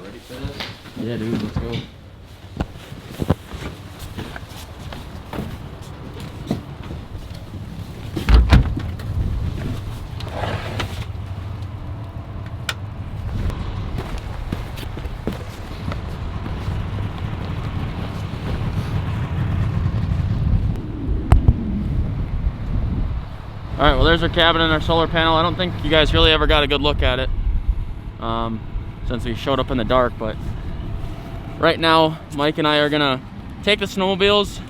Ready for this? Yeah, dude, let's go. All right, well, there's our cabin and our solar panel. I don't think you guys really ever got a good look at it since we showed up in the dark, but right now, Mike and I are gonna take the snowmobiles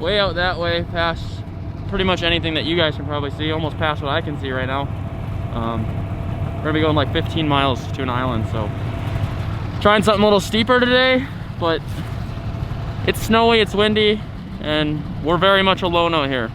way out that way, past pretty much anything that you guys can probably see, almost past what I can see right now. We're gonna be going like 15 miles to an island, so trying something a little steeper today, but it's snowy, it's windy, and we're very much alone out here.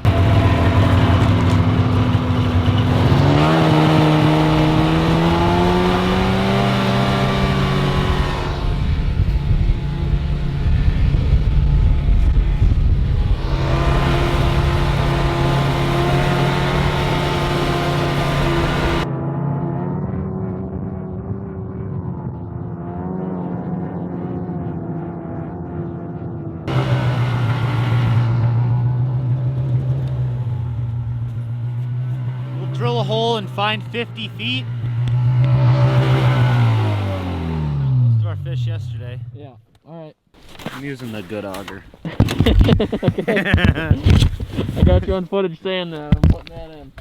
Drill a hole and find 50 feet. Most of our fish yesterday. Yeah, all right. I'm using the good auger. I got you on footage saying that. I'm putting that in.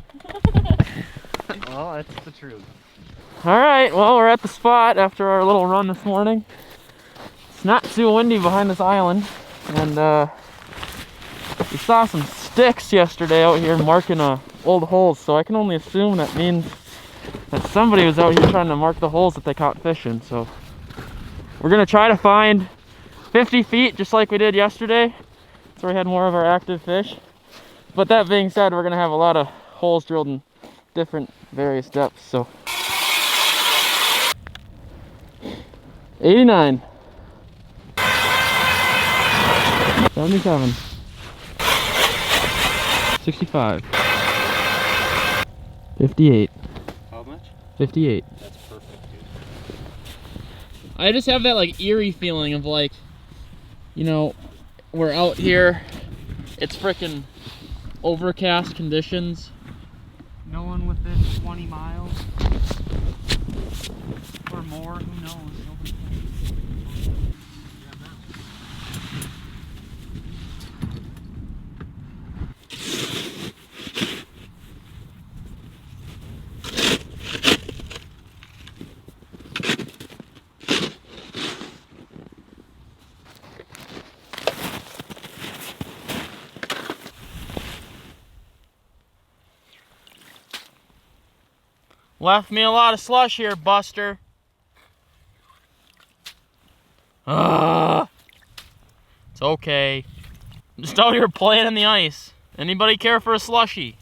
Well, that's the truth. All right, well, we're at the spot after our little run this morning. It's not too windy behind this island, and we saw some sticks yesterday out here marking old holes, so I can only assume that means that somebody was out here trying to mark the holes that they caught fish in. So we're gonna try to find 50 feet just like we did yesterday, so we had more of our active fish. But that being said, we're gonna have a lot of holes drilled in different various depths. So 89, 77, 65, 58. How much? 58. That's perfect, dude. I just have that like eerie feeling of like, you know, we're out here, it's freaking overcast conditions. No one within 20 miles or more, who knows? Nobody can. Left me a lot of slush here, Buster. It's okay. I'm just out here playing in the ice. Anybody care for a slushie?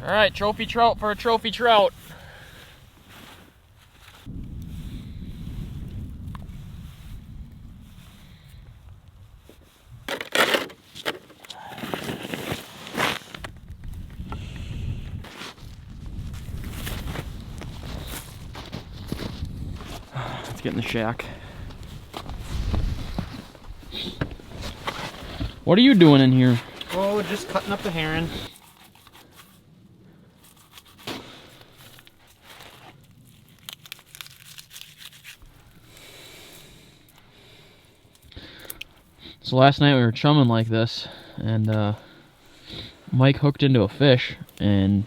Alright, trophy trout for a trophy trout. Let's get in the shack. What are you doing in here? Oh, just cutting up the herring. So last night we were chumming like this, and Mike hooked into a fish and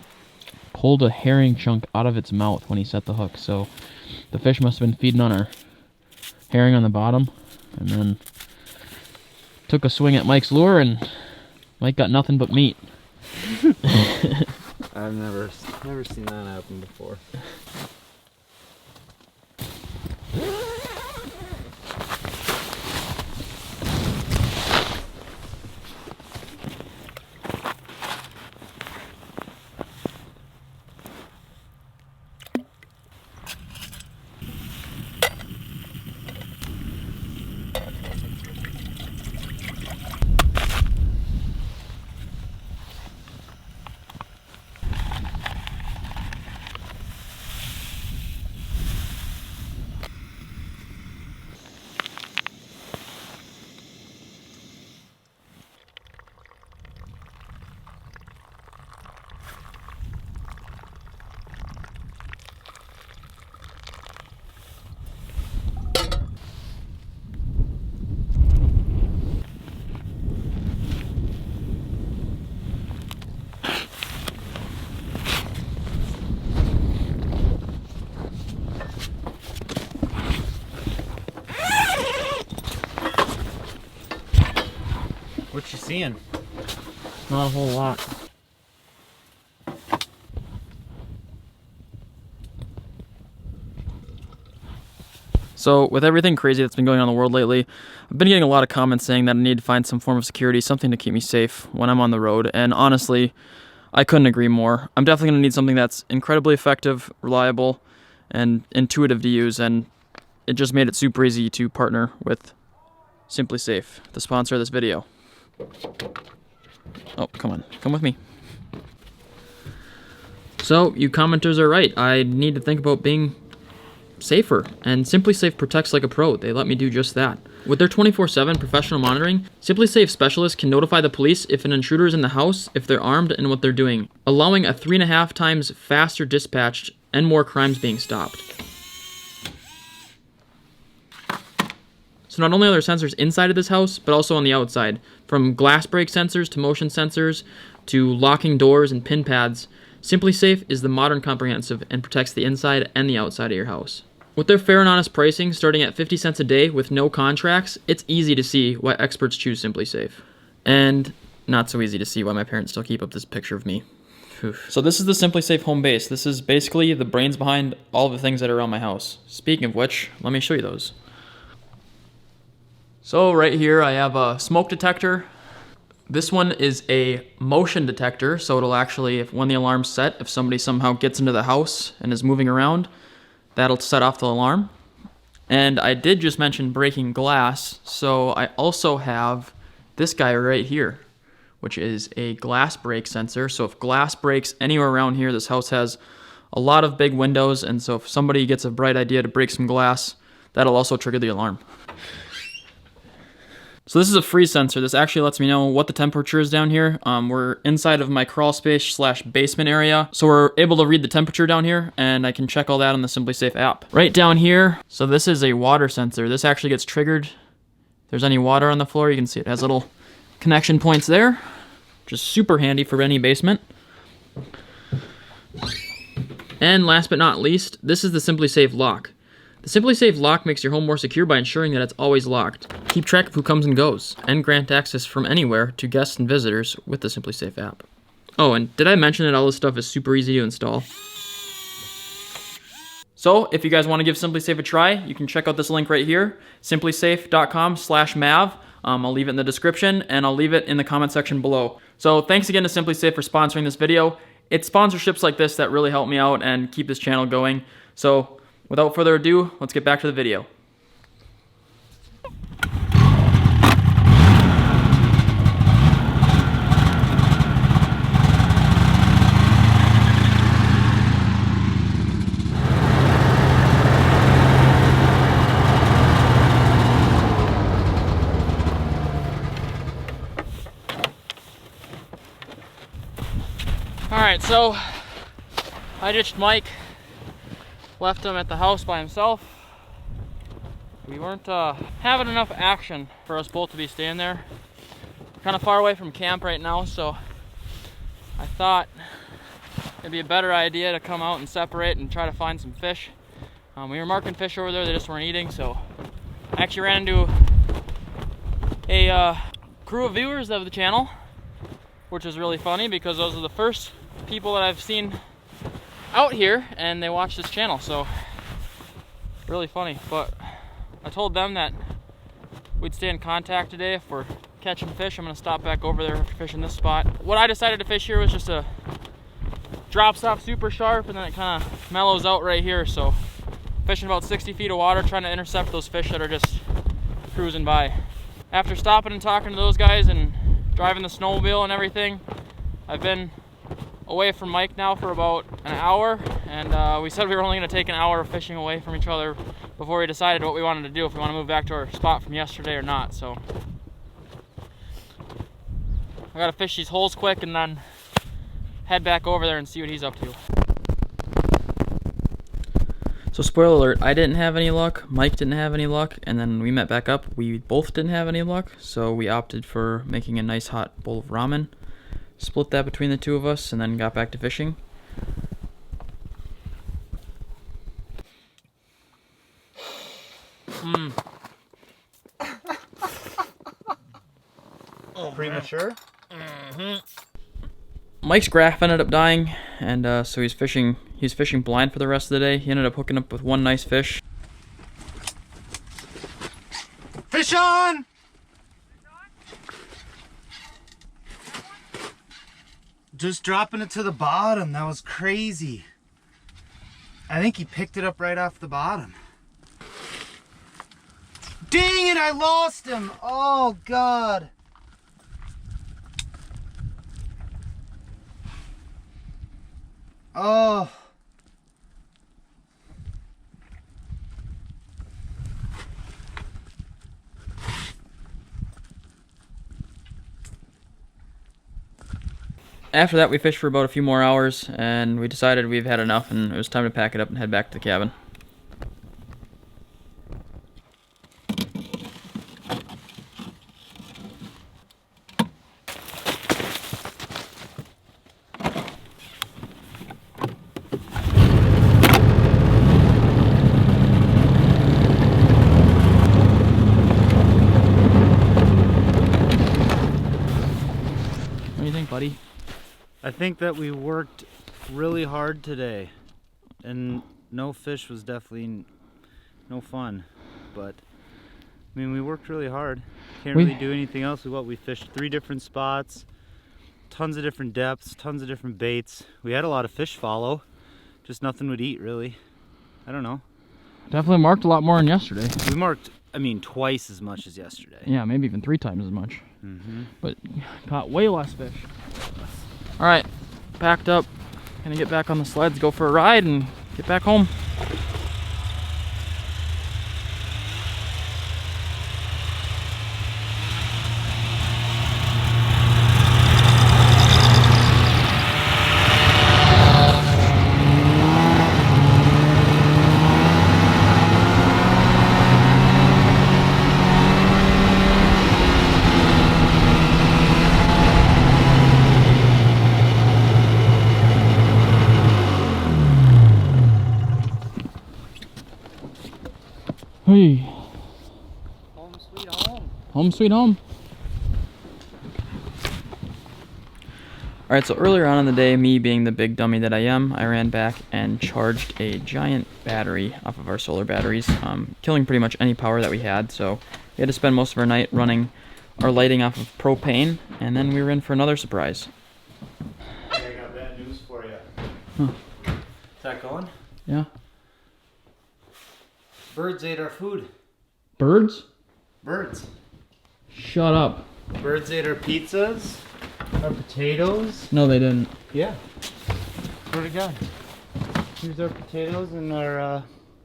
pulled a herring chunk out of its mouth when he set the hook. So the fish must have been feeding on our herring on the bottom, and then took a swing at Mike's lure, and Mike got nothing but meat. I've never seen that happen before. seeing? Not a whole lot. So with everything crazy that's been going on in the world lately, I've been getting a lot of comments saying that I need to find some form of security, something to keep me safe when I'm on the road. And honestly, I couldn't agree more. I'm definitely going to need something that's incredibly effective, reliable, and intuitive to use. And it just made it super easy to partner with Simply Safe, the sponsor of this video. Oh, come on. Come with me. So, you commenters are right. I need to think about being safer, and Simply Safe protects like a pro. They let me do just that. With their 24/7 professional monitoring, Simply Safe specialists can notify the police if an intruder is in the house, if they're armed, and what they're doing, allowing a 3.5 times faster dispatch and more crimes being stopped. So not only are there sensors inside of this house, but also on the outside, from glass break sensors to motion sensors to locking doors and pin pads. Simply Safe is the modern comprehensive and protects the inside and the outside of your house. With their fair and honest pricing starting at 50 cents a day with no contracts, it's easy to see why experts choose Simply Safe. And not so easy to see why my parents still keep up this picture of me. Oof. So this is the Simply Safe home base. This is basically the brains behind all the things that are around my house. Speaking of which, let me show you those. So right here I have a smoke detector. This one is a motion detector, so it'll actually, when the alarm's set, if somebody somehow gets into the house and is moving around, that'll set off the alarm. And I did just mention breaking glass, so I also have this guy right here, which is a glass break sensor. So if glass breaks anywhere around here, this house has a lot of big windows, and so if somebody gets a bright idea to break some glass, that'll also trigger the alarm. So this is a freeze sensor. This actually lets me know what the temperature is down here. We're inside of my crawl space / basement area, so we're able to read the temperature down here, and I can check all that on the Simply Safe app. Right down here, so this is a water sensor. This actually gets triggered. If there's any water on the floor, you can see it has little connection points there, which is super handy for any basement. And last but not least, this is the Simply Safe lock. The Simply Safe lock makes your home more secure by ensuring that it's always locked. Keep track of who comes and goes, and grant access from anywhere to guests and visitors with the Simply Safe app. Oh, and did I mention that all this stuff is super easy to install? So, if you guys want to give Simply Safe a try, you can check out this link right here, simplysafe.com/mav. I'll leave it in the description, and I'll leave it in the comment section below. So, thanks again to Simply Safe for sponsoring this video. It's sponsorships like this that really help me out and keep this channel going. So, without further ado, let's get back to the video. Alright, so I ditched Mike. Left him at the house by himself. We weren't having enough action for us both to be staying there. We're kind of far away from camp right now, so I thought it'd be a better idea to come out and separate and try to find some fish. We were marking fish over there, they just weren't eating, so I actually ran into a crew of viewers of the channel, which is really funny because those are the first people that I've seen out here and they watch this channel, so really funny. But I told them that we'd stay in contact today. If we're catching fish, I'm gonna stop back over there after fishing this spot. What I decided to fish here was just a drops off super sharp and then it kind of mellows out right here. So fishing about 60 feet of water, trying to intercept those fish that are just cruising by. After stopping and talking to those guys and driving the snowmobile and everything, I've been away from Mike now for about an hour, and we said we were only going to take an hour of fishing away from each other before we decided what we wanted to do, if we want to move back to our spot from yesterday or not. So I got to fish these holes quick and then head back over there and see what he's up to. So spoiler alert, I didn't have any luck, Mike didn't have any luck, and then we met back up, we both didn't have any luck, so we opted for making a nice hot bowl of ramen. Split that between the two of us and then got back to fishing. Premature. sure? Mike's graph ended up dying, and so he's fishing blind for the rest of the day. He ended up hooking up with one nice fish. Fish on! Just dropping it to the bottom. That was crazy. I think he picked it up right off the bottom. Dang it, I lost him. Oh, God. Oh. After that, we fished for about a few more hours, and we decided we've had enough, and it was time to pack it up and head back to the cabin. What do you think, buddy? I think that we worked really hard today, and no fish was definitely no fun, but I mean, we worked really hard. Can't really do anything else with what we fished. 3 different spots, tons of different depths, tons of different baits. We had a lot of fish follow, just nothing would eat really. I don't know. Definitely marked a lot more than yesterday. We marked, I mean, twice as much as yesterday. Yeah, maybe even 3 times as much. But caught way less fish. All right, packed up. Gonna get back on the sleds, go for a ride, and get back home. Hey. Home sweet home. Home sweet home. Alright, so earlier on in the day, me being the big dummy that I am, I ran back and charged a giant battery off of our solar batteries, killing pretty much any power that we had. So we had to spend most of our night running our lighting off of propane, and then we were in for another surprise. Hey, I got bad news for you. Huh. Is that going? Yeah. Birds ate our food. Birds? Birds. Shut up. Birds ate our pizzas, our potatoes. No, they didn't. Yeah. Swear to God. Here's our potatoes and our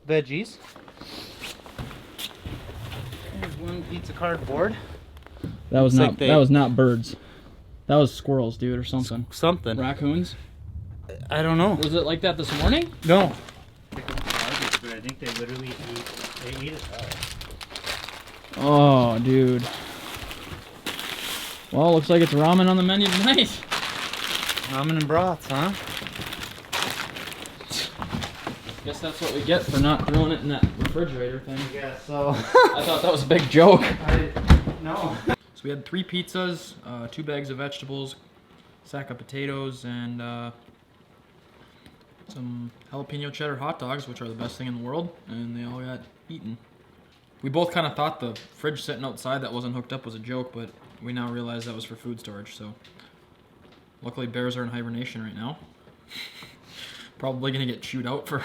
veggies. Here's one piece of cardboard. That was Looks not. like they- That was not birds. That was squirrels, dude, or something. Something. Raccoons. I don't know. Was it like that this morning? No. But I think they literally eat it all. Oh, dude. Well, looks like it's ramen on the menu tonight. Ramen and broths, huh? Guess that's what we get for not throwing it in that refrigerator thing. Yeah, so. I thought that was a big joke. No. So we had 3 pizzas, 2 bags of vegetables, sack of potatoes, and some jalapeno cheddar hot dogs, which are the best thing in the world, and they all got eaten. We both kind of thought the fridge sitting outside that wasn't hooked up was a joke, but we now realize that was for food storage, so luckily bears are in hibernation right now. Probably gonna get chewed out for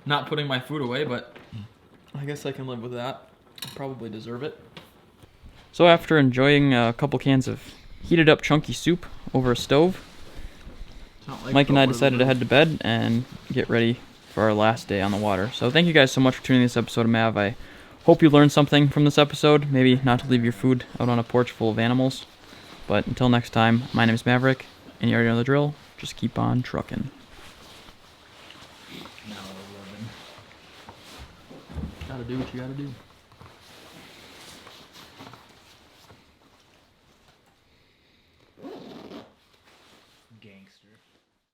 not putting my food away, but I guess I can live with that. Probably deserve it. So after enjoying a couple cans of heated up chunky soup over a stove, Mike and I decided to head to bed and get ready for our last day on the water. So thank you guys so much for tuning in this episode of Mav. I hope you learned something from this episode. Maybe not to leave your food out on a porch full of animals. But until next time, my name is Mavrik, and you already know the drill. Just keep on trucking. Gotta do what you gotta do. Gangster.